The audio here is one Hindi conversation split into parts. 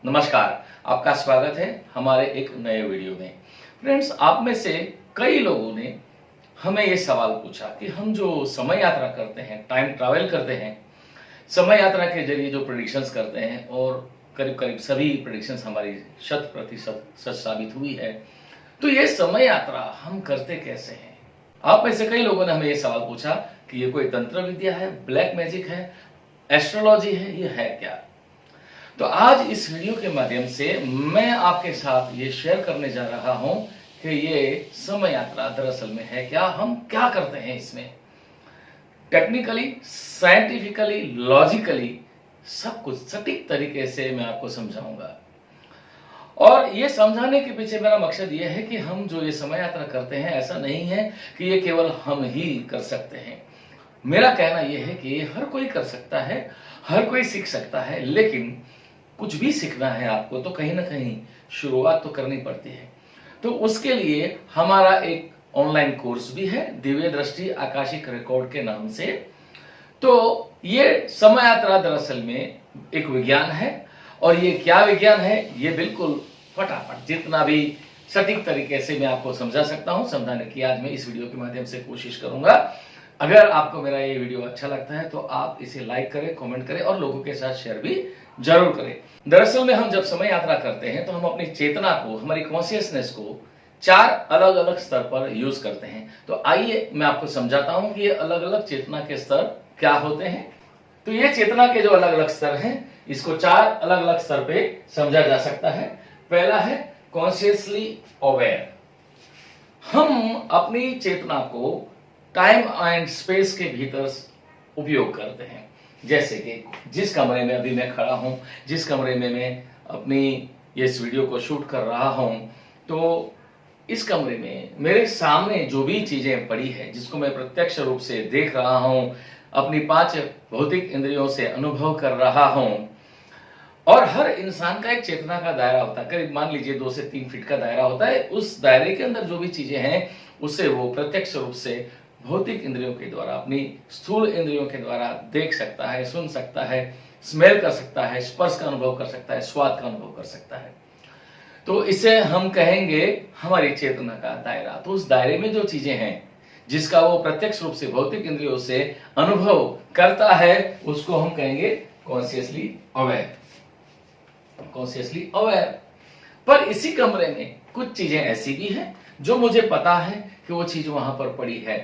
नमस्कार, आपका स्वागत है हमारे एक नए वीडियो में। फ्रेंड्स, आप में से कई लोगों ने हमें ये सवाल पूछा कि हम जो समय यात्रा करते हैं, टाइम ट्रैवल करते हैं, समय यात्रा के जरिए जो प्रेडिक्शंस करते हैं और करीब करीब सभी प्रेडिक्शंस हमारी 100% सच साबित हुई है। तो ये समय यात्रा हम करते कैसे हैं? आप में से कई लोगों ने हमें ये सवाल पूछा कि ये कोई तंत्र विद्या है, ब्लैक मैजिक है, एस्ट्रोलॉजी है, ये है क्या? तो आज इस वीडियो के माध्यम से मैं आपके साथ ये शेयर करने जा रहा हूं कि ये समय यात्रा दरअसल में है क्या, हम क्या करते हैं इसमें। टेक्निकली, साइंटिफिकली, लॉजिकली सब कुछ सटीक तरीके से मैं आपको समझाऊंगा। और ये समझाने के पीछे मेरा मकसद ये है कि हम जो ये समय यात्रा करते हैं, ऐसा नहीं है कि ये केवल हम ही कर सकते हैं। मेरा कहना यह है कि हर कोई कर सकता है, हर कोई सीख सकता है, लेकिन कुछ भी सीखना है आपको तो कहीं ना कहीं शुरुआत तो करनी पड़ती है। तो उसके लिए हमारा एक ऑनलाइन कोर्स भी है, दिव्य दृष्टि आकाशिक रिकॉर्ड के नाम से। तो ये समय यात्रा दरअसल में एक विज्ञान है, और ये क्या विज्ञान है, ये बिल्कुल फटाफट जितना भी सटीक तरीके से मैं आपको समझा सकता हूं, समझाने की आज मैं इस वीडियो के माध्यम से कोशिश करूंगा। अगर आपको मेरा ये वीडियो अच्छा लगता है तो आप इसे लाइक करें, कमेंट करें और लोगों के साथ शेयर भी जरूर करें। दरअसल में हम जब समय यात्रा करते हैं तो हम अपनी चेतना को, हमारी कॉन्शियसनेस को 4 अलग अलग स्तर पर यूज करते हैं। तो आइए मैं आपको समझाता हूं कि ये अलग अलग चेतना के स्तर क्या होते हैं। तो ये चेतना के जो अलग अलग स्तर हैं, इसको 4 अलग अलग स्तर पे समझा जा सकता है। पहला है कॉन्शियसली अवेयर। हम अपनी चेतना को टाइम एंड स्पेस के भीतर उपयोग करते हैं। जैसे कि जिस कमरे में अभी मैं खड़ा हूं, जिस कमरे में मैं अपनी इस वीडियो को शूट कर रहा हूं, तो इस कमरे में मेरे सामने जो भी चीजें पड़ी है, जिसको मैं प्रत्यक्ष रूप से देख रहा हूं, अपनी 5 भौतिक इंद्रियों से अनुभव कर रहा हूं। और हर इंसान का एक चेतना का दायरा होता है, करीब मान लीजिए 2 से 3 फीट का दायरा होता है। उस दायरे के अंदर जो भी चीजें हैं, उससे वो प्रत्यक्ष रूप से भौतिक इंद्रियों के द्वारा, अपनी स्थूल इंद्रियों के द्वारा देख सकता है, सुन सकता है, स्मेल कर सकता है, स्पर्श का अनुभव कर सकता है, स्वाद का अनुभव कर सकता है। तो इसे हम कहेंगे हमारी चेतना का दायरा। तो उस दायरे में जो चीजें हैं, जिसका वो प्रत्यक्ष रूप से भौतिक इंद्रियों से अनुभव करता है, उसको हम कहेंगे कॉन्शियसली अवेयर। Consciously aware. पर इसी कमरे में कुछ चीजें ऐसी भी हैं जो मुझे पता है कि वो चीज वहां पर पड़ी है,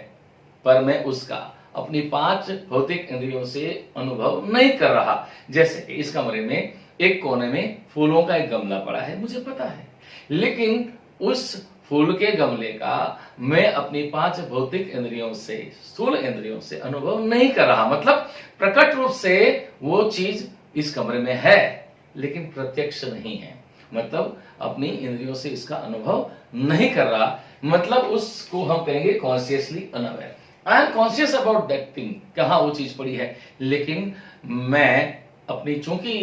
पर मैं उसका अपनी 5 भौतिक इंद्रियों से अनुभव नहीं कर रहा। जैसे कि इस कमरे में एक कोने में फूलों का एक गमला पड़ा है, मुझे पता है, लेकिन उस फूल के गमले का मैं अपनी 5 भौतिक इंद्रियों से, स्थूल इंद्रियों से अनुभव नहीं कर रहा। मतलब प्रकट रूप से वो चीज इस कमरे में है, लेकिन प्रत्यक्ष नहीं है। मतलब अपनी इंद्रियों से इसका अनुभव नहीं कर रहा। मतलब उसको हम कहेंगे consciously unaware. I am conscious about that thing, कहां वो चीज पड़ी है, लेकिन मैं अपनी चूंकि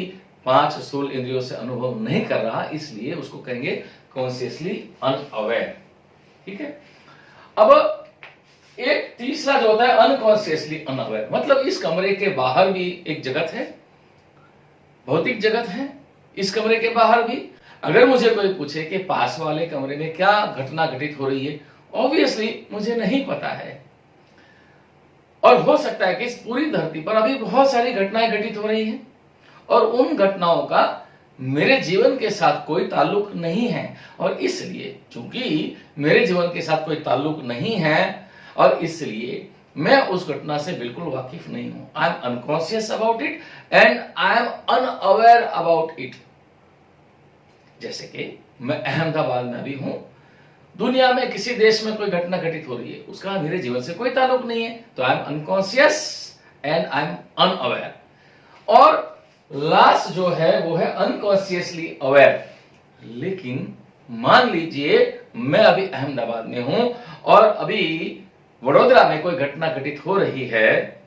5 स्थूल इंद्रियों से अनुभव नहीं कर रहा, इसलिए उसको कहेंगे कॉन्शियसली अनअवेयर। ठीक है। अब एक तीसरा जो होता है अनकॉन्शियसली अनअवेयर। मतलब इस कमरे के बाहर भी एक जगत है, भौतिक जगत है, इस कमरे के बाहर भी। अगर मुझे कोई पूछे कि पास वाले कमरे में क्या घटना घटित हो रही है, ऑब्वियसली मुझे नहीं पता है। और हो सकता है कि इस पूरी धरती पर अभी बहुत सारी घटनाएं घटित हो रही हैं, और उन घटनाओं का मेरे जीवन के साथ कोई ताल्लुक नहीं है। और इसलिए चूंकि मेरे जीवन के साथ कोई ताल्लुक नहीं है, और इसलिए मैं उस घटना से बिल्कुल वाकिफ नहीं हूं। I am unconscious about it and I am unaware about it. जैसे कि मैं अहमदाबाद में अभी हूं, दुनिया में किसी देश में कोई घटना घटित हो रही है, उसका मेरे जीवन से कोई ताल्लुक नहीं है, तो I am unconscious and I am unaware. और लास्ट जो है वो है अनकॉन्शियसली अवेयर। लेकिन मान लीजिए मैं अभी अहमदाबाद में हूं और अभी वडोदरा में कोई घटना घटित हो रही है,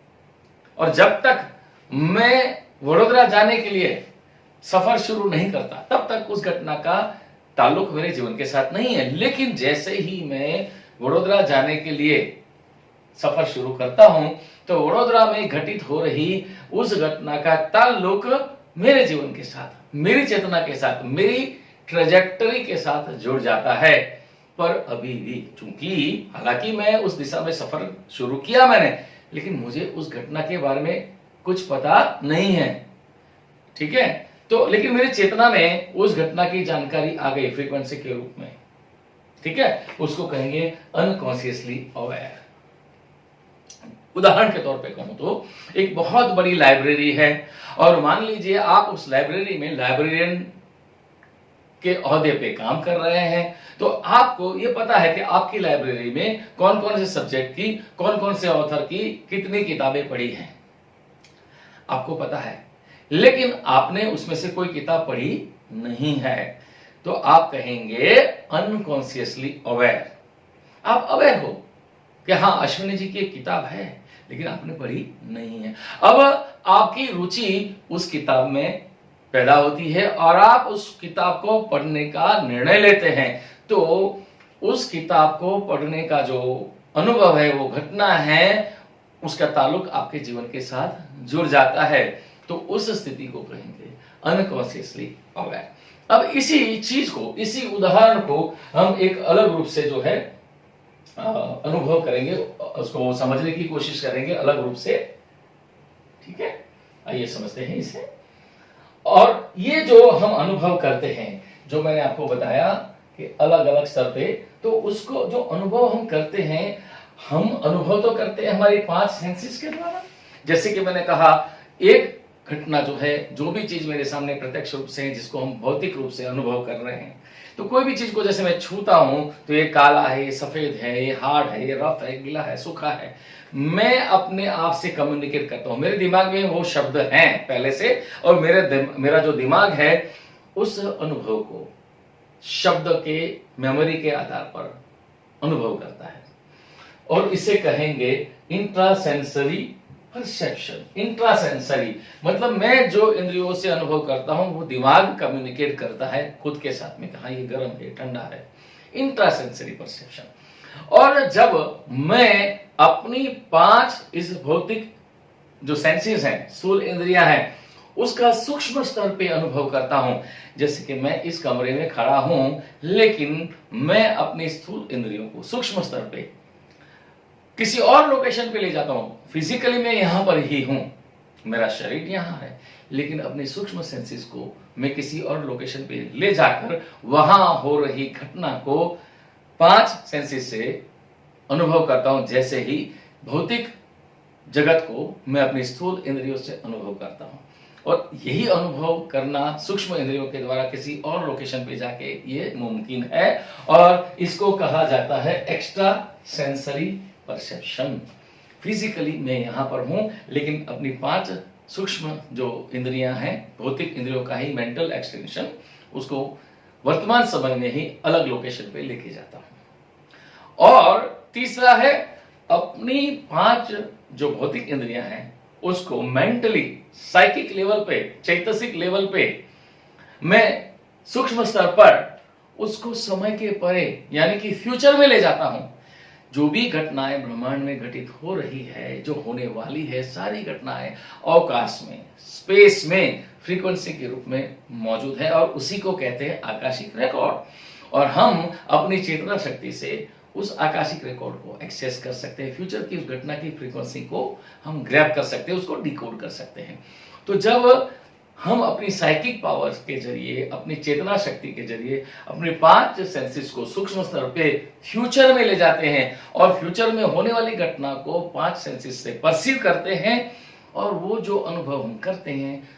और जब तक मैं वडोदरा जाने के लिए सफर शुरू नहीं करता, तब तक उस घटना का ताल्लुक मेरे जीवन के साथ नहीं है। लेकिन जैसे ही मैं वडोदरा जाने के लिए सफर शुरू करता हूं, तो वडोदरा में घटित हो रही उस घटना का ताल्लुक मेरे जीवन के साथ, मेरी चेतना के साथ, मेरी ट्रेजेक्टरी के साथ जुड़ जाता है। पर अभी भी चूंकि हालांकि मैं उस दिशा में सफर शुरू किया मैंने, लेकिन मुझे उस घटना के बारे में कुछ पता नहीं है, ठीक है। तो लेकिन मेरी चेतना में उस घटना की जानकारी आ गई फ्रीक्वेंसी के रूप में, ठीक है। उसको कहेंगे अनकॉन्शियसली अवेयर। उदाहरण के तौर पे कहूं तो एक बहुत बड़ी लाइब्रेरी है और मान लीजिए आप उस लाइब्रेरी में लाइब्रेरियन के ओहदे पे काम कर रहे हैं, तो आपको ये पता है कि आपकी लाइब्रेरी में कौन कौन से सब्जेक्ट की, कौन कौन से ऑथर की कितनी किताबें पढ़ी हैं, आपको पता है। लेकिन आपने उसमें से कोई किताब पढ़ी नहीं है, तो आप कहेंगे अनकॉन्शियसली अवेयर। आप अवेयर हो कि हाँ अश्विनी जी की एक किताब है, लेकिन आपने पढ़ी नहीं है। अब आपकी रुचि उस किताब में पैदा होती है और आप उस किताब को पढ़ने का निर्णय लेते हैं, तो उस किताब को पढ़ने का जो अनुभव है, वो घटना है, उसका ताल्लुक आपके जीवन के साथ जुड़ जाता है, तो उस स्थिति को कहेंगे अनकॉन्शियसली अवेयर। अब इसी चीज को, इसी उदाहरण को हम एक अलग रूप से जो है अनुभव करेंगे, उसको समझने की कोशिश करेंगे अलग रूप से, ठीक है। आइए समझते हैं इसे। और ये जो हम अनुभव करते हैं, जो मैंने आपको बताया कि अलग अलग स्तर पे, तो उसको जो अनुभव हम करते हैं, हम अनुभव तो करते हैं हमारी 5 सेंसेस के द्वारा। जैसे कि मैंने कहा, एक घटना जो है, जो भी चीज मेरे सामने प्रत्यक्ष रूप से है, जिसको हम भौतिक रूप से अनुभव कर रहे हैं, तो कोई भी चीज को जैसे मैं छूता हूं तो ये काला है, ये सफेद है, ये हार्ड है, ये रफ है, गीला है, सूखा है, मैं अपने आप से कम्युनिकेट करता हूं। मेरे दिमाग में वो शब्द हैं पहले से, और मेरा जो दिमाग है उस अनुभव को शब्द के मेमोरी के आधार पर अनुभव करता है, और इसे कहेंगे इंट्रासेंसरी परसेप्शन। इंट्रासेंसरी मतलब मैं जो इंद्रियों से अनुभव करता हूं, वो दिमाग कम्युनिकेट करता है खुद के साथ में, कहा ये गर्म है, ठंडा है, इंट्रासेंसरी परसेप्शन। और जब मैं अपनी 5 इस भौतिक जो सेंसेस हैं, स्थूल इंद्रियां हैं, उसका सूक्ष्म स्तर पे अनुभव करता हूं, जैसे कि मैं इस कमरे में खड़ा हूं, लेकिन मैं अपनी स्थूल इंद्रियों को सूक्ष्म स्तर पे किसी और लोकेशन पे ले जाता हूं। फिजिकली मैं यहां पर ही हूं, मेरा शरीर यहां है, लेकिन अपने सूक्ष्म सेंसेस को मैं किसी और लोकेशन पे ले जाकर वहां हो रही घटना को 5 सेंसेस से अनुभव करता हूं, जैसे ही भौतिक जगत को मैं अपनी स्थूल इंद्रियों से अनुभव करता हूं। और यही अनुभव करना सूक्ष्म इंद्रियों के द्वारा किसी और लोकेशन पे जाके ये मुमकिन है, और इसको कहा जाता है एक्स्ट्रा सेंसरी परसेप्शन। फिजिकली मैं यहां पर हूं, लेकिन अपनी 5 सूक्ष्म जो इंद्रियां हैं, भौतिक इंद्रियों का ही मेंटल एक्सटेंशन, उसको वर्तमान समय में ही अलग लोकेशन पे लेके जाता हूं। और तीसरा है, अपनी 5 जो भौतिक इंद्रियां हैं, उसको मेंटली, साइकिक लेवल पे, चैतसिक लेवल पे मैं सूक्ष्म स्तर पर उसको समय के परे यानी कि फ्यूचर में ले जाता हूं। जो भी घटनाएं ब्रह्मांड में घटित हो रही है, जो होने वाली है, सारी घटनाएं अवकाश में, स्पेस में फ्रीक्वेंसी के रूप में मौजूद है, और उसी को कहते हैं आकाशिक रिकॉर्ड। और हम अपनी चेतना शक्ति से उस आकाशिक रिकॉर्ड को एक्सेस कर सकते हैं, फ्यूचर की उस घटना की फ्रीक्वेंसी को हम ग्रैब कर सकते हैं, उसको डिकोड कर सकते हैं। तो जब हम अपनी साइकिक पावर्स के जरिए, अपनी चेतना शक्ति के जरिए अपने 5 सेंसेस को सूक्ष्म स्तर पे फ्यूचर में ले जाते हैं, और फ्यूचर में होने वाली घटना को 5 सेंसेस से परसीव करते हैं, और वो जो अनुभव हम करते हैं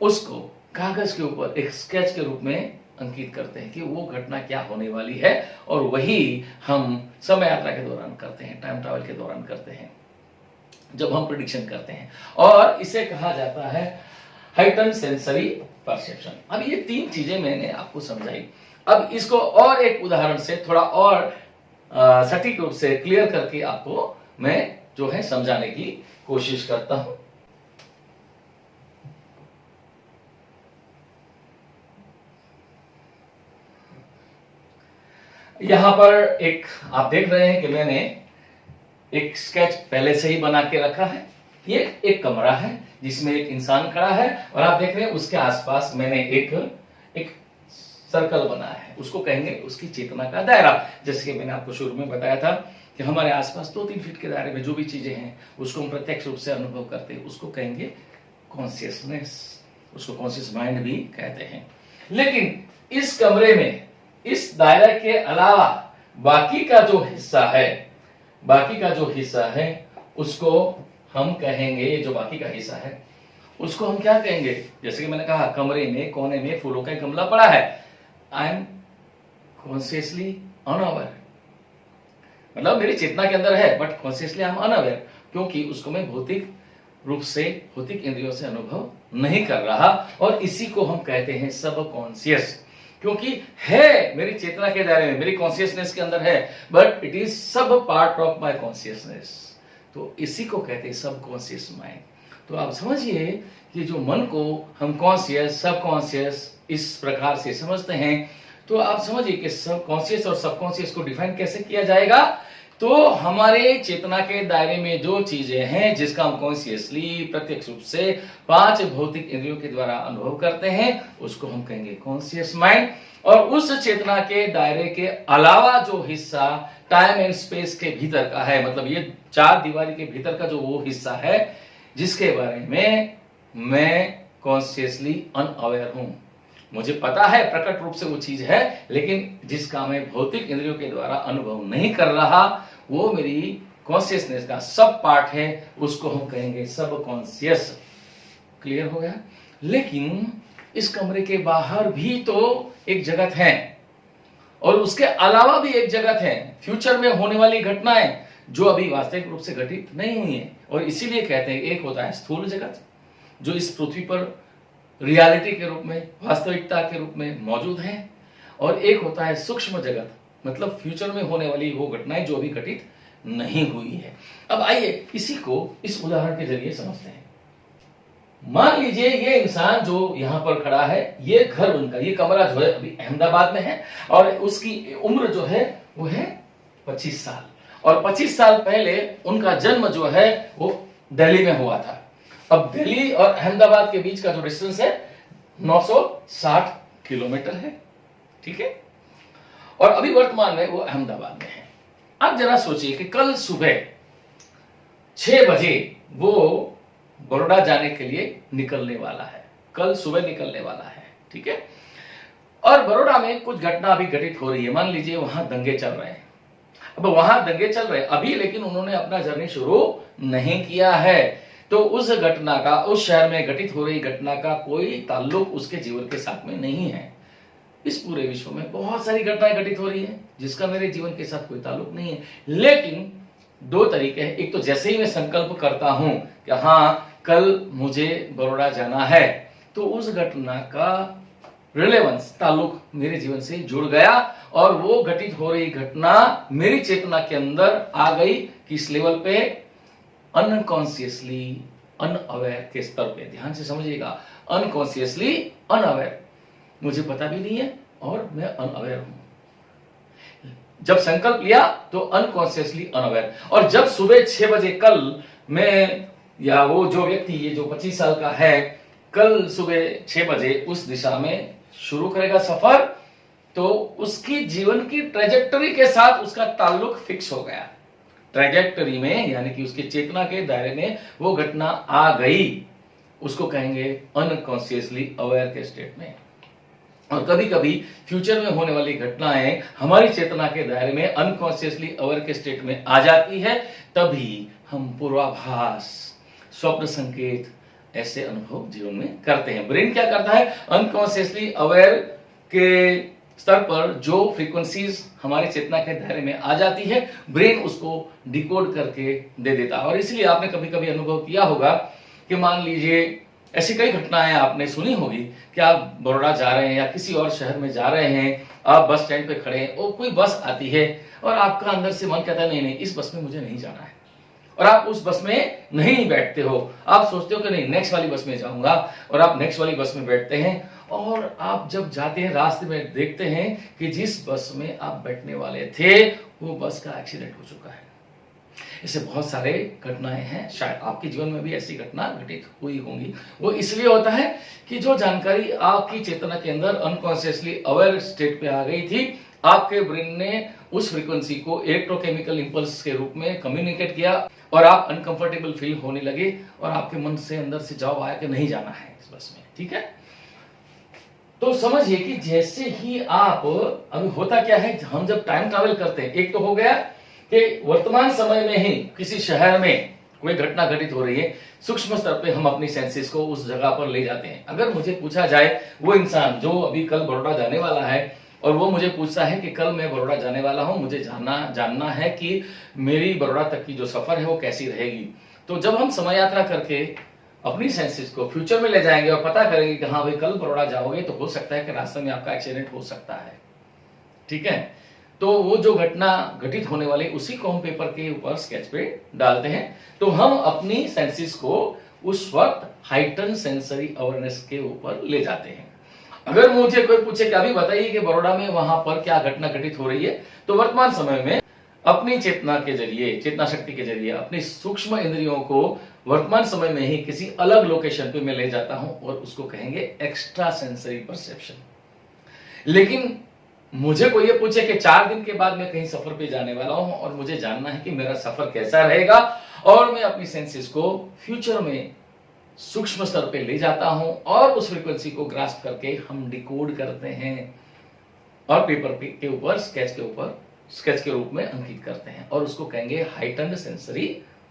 उसको कागज के ऊपर एक स्केच के रूप में अंकित करते हैं कि वो घटना क्या होने वाली है, और वही हम समय यात्रा के दौरान करते हैं, टाइम ट्रैवल के दौरान करते हैं, जब हम प्रेडिक्शन करते हैं। और इसे कहा जाता है हाइटन सेंसरी परसेप्शन। अब ये 3 चीजें मैंने आपको समझाई। अब इसको और एक उदाहरण से थोड़ा और सटीक रूप से क्लियर करके आपको मैं जो है समझाने की कोशिश करता हूं। यहां पर एक आप देख रहे हैं कि मैंने एक स्केच पहले से ही बना के रखा है। ये एक कमरा है, जिसमें एक इंसान खड़ा है और आप देख रहे हैं उसके आसपास मैंने एक सर्कल बनाया है, उसको कहेंगे उसकी चेतना का दायरा। जैसे कि मैंने आपको शुरू में बताया था कि हमारे आसपास 2-3 फीट के दायरे में जो भी चीजें हैं उसको हम प्रत्यक्ष रूप से अनुभव करते हैं, उसको कहेंगे कॉन्शियसनेस, उसको कॉन्शियस माइंड भी कहते हैं। लेकिन इस कमरे में इस दायरे के अलावा बाकी का जो हिस्सा है उसको हम कहेंगे, जो बाकी का हिस्सा है उसको हम क्या कहेंगे? जैसे कि मैंने कहा कमरे में कोने में फूलों का गमला पड़ा है, आई एम कॉन्शियसली अनअवेयर, मतलब मेरी चेतना के अंदर है but consciously I am unaware, क्योंकि उसको मैं भौतिक रूप से भौतिक इंद्रियों से अनुभव नहीं कर रहा। और इसी को हम कहते हैं सब कॉन्शियस, क्योंकि है मेरी चेतना के दायरे में, मेरी कॉन्शियसनेस के अंदर है, बट इट इज सब पार्ट ऑफ माय कॉन्शियसनेस। तो इसी को कहते हैं सब कॉन्शियस माइंड। तो आप समझिए कि जो मन को हम कॉन्शियस सब कॉन्शियस इस प्रकार से समझते हैं, तो आप समझिए कि सब कॉन्शियस और सब कॉन्शियस को डिफाइन कैसे किया जाएगा। तो हमारे चेतना के दायरे में जो चीजें हैं जिसका हम कॉन्शियसली प्रत्यक्ष रूप से 5 भौतिक इंद्रियों के द्वारा अनुभव करते हैं उसको हम कहेंगे कॉन्शियस माइंड। और उस चेतना के दायरे के अलावा जो हिस्सा टाइम एंड स्पेस के भीतर का है, मतलब ये 4 दीवारी के भीतर का जो वो हिस्सा है जिसके बारे में मैं कॉन्शियसली अनअवेयर हूं, मुझे पता है प्रकट रूप से वो चीज है, लेकिन जिसका मैं भौतिक इंद्रियों के द्वारा अनुभव नहीं कर रहा, वो मेरी कॉन्शियसनेस का सब पार्ट है, उसको हम कहेंगे सब कॉन्शियस। क्लियर हो गया? लेकिन इस कमरे के बाहर भी तो एक जगत है और उसके अलावा भी एक जगत है, फ्यूचर में होने वाली घटनाएं जो अभी वास्तविक रूप से घटित नहीं हुई है। और इसीलिए कहते हैं एक होता है स्थूल जगत जो इस पृथ्वी पर रियलिटी के रूप में, वास्तविकता के रूप में मौजूद है, और एक होता है सूक्ष्म जगत, मतलब फ्यूचर में होने वाली वो घटनाएं जो अभी घटित नहीं हुई है। अब आइए इसी को इस उदाहरण के जरिए समझते हैं। मान लीजिए ये इंसान जो यहां पर खड़ा है, ये घर उनका, ये कमरा जो है अभी अहमदाबाद में है और उसकी उम्र जो है वो है 25 साल, और 25 साल पहले उनका जन्म जो है वो दिल्ली में हुआ था। अब दिल्ली और अहमदाबाद के बीच का जो डिस्टेंस है 960 किलोमीटर है, ठीक है, और अभी वर्तमान में वो अहमदाबाद में है। अब जरा सोचिए कि कल सुबह 6 बजे वो बड़ौदा जाने के लिए निकलने वाला है, कल सुबह निकलने वाला है, ठीक है, और बड़ौदा में कुछ घटना अभी घटित हो रही है। मान लीजिए वहां दंगे चल रहे हैं, अब वहां दंगे चल रहे हैं अभी, लेकिन उन्होंने अपना जर्नी शुरू नहीं किया है, तो उस घटना का, उस शहर में घटित हो रही घटना का कोई ताल्लुक उसके जीवन के साथ में नहीं है। इस पूरे विश्व में बहुत सारी घटनाएं घटित हो रही है जिसका मेरे जीवन के साथ कोई ताल्लुक नहीं है। लेकिन 2 तरीके हैं, एक तो जैसे ही मैं संकल्प करता हूं कि हाँ कल मुझे बड़ौदा जाना है, तो उस घटना का रिलेवेंस, ताल्लुक मेरे जीवन से जुड़ गया और वो घटित हो रही घटना मेरी चेतना के अंदर आ गई। किस लेवल पे? अनकॉन्शियसली अनअवेयर के स्तर पे। ध्यान से समझिएगा, अनकॉन्शियसली अनअवेयर, मुझे पता भी नहीं है और मैं अनअवेयर हूं। जब संकल्प लिया तो अनकॉन्शियसली अनअवेयर, और जब सुबह 6 बजे कल मैं, या वो जो व्यक्ति, ये जो 25 साल का है, कल सुबह 6 बजे उस दिशा में शुरू करेगा सफर, तो उसकी जीवन की ट्रेजेक्टरी के साथ उसका ताल्लुक फिक्स हो गया। ट्रेजेक्टरी में यानी कि उसके चेतना के दायरे में वो घटना आ गई, उसको कहेंगे अनकॉन्शियसली अवेयर के स्टेट में। और कभी कभी फ्यूचर में होने वाली घटनाएं हमारी चेतना के दायरे में अनकॉन्शियसली अवेयर के स्टेट में आ जाती है, तभी हम पूर्वाभास, स्वप्न संकेत ऐसे अनुभव जीवन में करते हैं। ब्रेन क्या करता है? अनकॉन्शियसली अवेयर के स्तर पर जो फ्रीक्वेंसीज हमारे चेतना के दायरे में आ जाती है, ब्रेन उसको डिकोड करके दे देता है। और इसलिए आपने कभी कभी अनुभव किया होगा कि मान लीजिए ऐसी कई घटनाएं आपने सुनी होगी कि आप बड़ौदा जा रहे हैं या किसी और शहर में जा रहे हैं, आप बस स्टैंड पे खड़े हैं और कोई बस आती है और आपका अंदर से मन कहता है नहीं नहीं इस बस में मुझे नहीं जाना है, और आप उस बस में नहीं बैठते हो। आप सोचते हो कि नहीं नेक्स्ट वाली बस में जाऊंगा, और आप नेक्स्ट वाली बस में बैठते हैं, और आप जब जाते हैं रास्ते में देखते हैं कि जिस बस में आप बैठने वाले थे वो बस का एक्सीडेंट हो चुका है। ऐसे बहुत सारे घटनाएं हैं, शायद आपके जीवन में भी ऐसी घटना घटित हुई होंगी। वो इसलिए होता है कि जो जानकारी आपकी चेतना के अंदर अनकॉन्शियसली अवेयर स्टेट पे आ गई थी, आपके ब्रेन ने उस फ्रीक्वेंसी को इलेक्ट्रोकेमिकल इंपल्स के रूप में कम्युनिकेट किया और आप अनकंफर्टेबल फील होने लगे और आपके मन से अंदर से जवाब आया कि नहीं जाना है इस बस में, ठीक है। तो समझिए कि जैसे ही आप, अभी होता क्या है, हम जब टाइम ट्रैवल करते हैं, एक तो हो गया कि वर्तमान समय में ही किसी शहर में कोई घटना घटित हो रही है, सूक्ष्म स्तर पे हम अपनी सेंसेस को उस जगह पर ले जाते हैं। अगर मुझे पूछा जाए, वो इंसान जो अभी कल बड़ौदा जाने वाला है और वो मुझे पूछता है कि कल मैं बड़ौदा जाने वाला हूं, मुझे जानना है कि मेरी बड़ौदा तक की जो सफर है वो कैसी रहेगी, तो जब हम समय यात्रा करके अपनी सेंसेस को फ्यूचर में ले जाएंगे और पता करेंगे कि हाँ भाई कल बड़ौदा जाओगे तो हो सकता है कि रास्ते में आपका एक्सीडेंट हो सकता है, ठीक है। तो वो जो घटना घटित होने वाली उसी को हम पेपर के ऊपर स्केच पे डालते हैं। तो हम अपनी सेंसेस को उस वक्त हाइटन सेंसरी अवेयरनेस के ऊपर ले जाते हैं। अगर मुझे कोई पूछे कि अभी बताइए कि बड़ौदा में वहां पर क्या घटना घटित हो रही है, तो वर्तमान समय में अपनी चेतना के जरिए, चेतना शक्ति के जरिए अपनी सूक्ष्म इंद्रियों को वर्तमान समय में ही किसी अलग लोकेशन पे मैं ले जाता हूं और उसको कहेंगे एक्स्ट्रा सेंसरी परसेप्शन। लेकिन मुझे कोई ये पूछे कि 4 दिन के बाद मैं कहीं सफर पे जाने वाला हूं और मुझे जानना है कि मेरा सफर कैसा रहेगा, और मैं अपनी सेंसेस को फ्यूचर में सूक्ष्म स्तर पे ले जाता हूं और उस फ्रीक्वेंसी को ग्रास्प करके हम डिकोड करते हैं और पेपर के ऊपर स्केच के रूप में अंकित करते हैं और उसको कहेंगे हाइटन्ड सेंसरी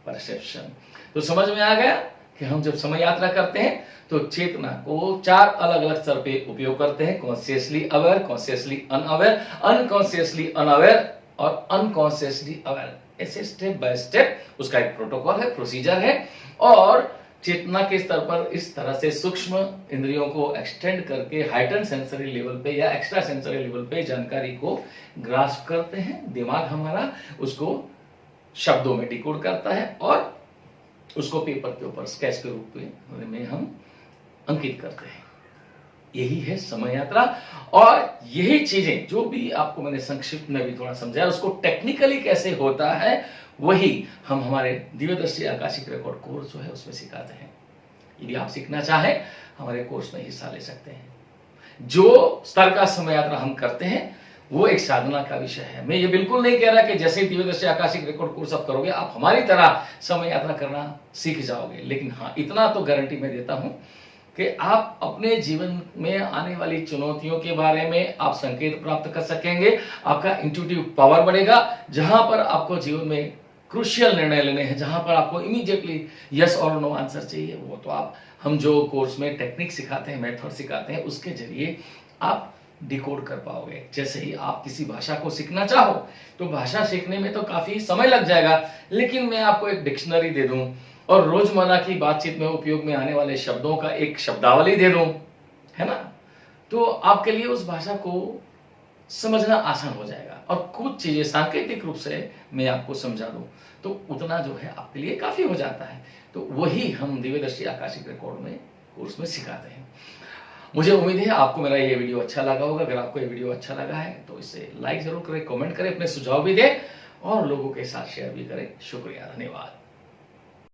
परसेप्शन। तो समझ में आ गया कि हम जब समय यात्रा करते हैं तो चेतना को 4 अलग अलग स्तर पे उपयोग करते हैं, consciously aware, consciously unaware, unconsciously unaware और अनकॉन्शियसली अवेयर। ऐसे स्टेप बाय स्टेप उसका एक प्रोटोकॉल है, प्रोसीजर है, और चेतना के स्तर पर इस तरह से सूक्ष्म इंद्रियों को एक्सटेंड करके हाइटन सेंसरी लेवल पे या एक्स्ट्रा सेंसरी लेवल पे जानकारी को ग्रास्प करते हैं। दिमाग हमारा उसको शब्दों में डिकोड करता है और उसको पेपर के ऊपर स्केच के रूप में हम अंकित करते हैं। यही है समय यात्रा, और यही चीजें जो भी आपको मैंने संक्षिप्त में भी थोड़ा समझाया, उसको टेक्निकली कैसे होता है वही हम हमारे दिव्यदर्शी आकाशिक रिकॉर्ड कोर्स जो है उसमें सिखाते हैं। यदि आप सीखना चाहें हमारे कोर्स में हिस्सा ले सकते हैं। जो स्तर का समय यात्रा हम करते हैं वो एक साधना का विषय है। मैं ये बिल्कुल नहीं कह रहा कि जैसे ही दिव्यदर्शी आकाशिक रिकॉर्ड कोर्स आप करोगे आप हमारी तरह समय यात्रा करना सीख जाओगे, लेकिन हाँ इतना तो गारंटी मैं देता हूं कि आप अपने जीवन में आने वाली चुनौतियों के बारे में आप संकेत प्राप्त कर सकेंगे, आपका इंट्यूटिव पावर बढ़ेगा। जहां पर आपको जीवन में क्रूशियल निर्णय लेने हैं, जहां पर आपको इमीडिएटली यस और नो आंसर चाहिए, वो तो आप हम जो कोर्स में टेक्निक सिखाते हैं, मेथड सिखाते हैं, उसके जरिए आप डिकोड कर पाओगे। जैसे ही आप किसी भाषा को सीखना चाहो तो भाषा सीखने में तो काफी समय लग जाएगा, लेकिन मैं आपको एक डिक्शनरी दे दूं और रोजमर्रा की बातचीत में उपयोग में आने वाले शब्दों का एक शब्दावली दे दूं, है ना, तो आपके लिए उस भाषा को समझना आसान हो जाएगा। और कुछ चीजें सांकेतिक रूप से मैं आपको समझा दूं तो उतना जो है आपके लिए काफी हो जाता है। तो वही हम दिव्यदर्शी आकाशिक रिकॉर्ड में कोर्स में सिखाते हैं। मुझे उम्मीद है आपको मेरा ये वीडियो अच्छा लगा होगा। अगर आपको ये वीडियो अच्छा लगा है तो इसे लाइक जरूर करें, कमेंट करें, अपने सुझाव भी दें और लोगों के साथ शेयर भी करें। शुक्रिया, धन्यवाद।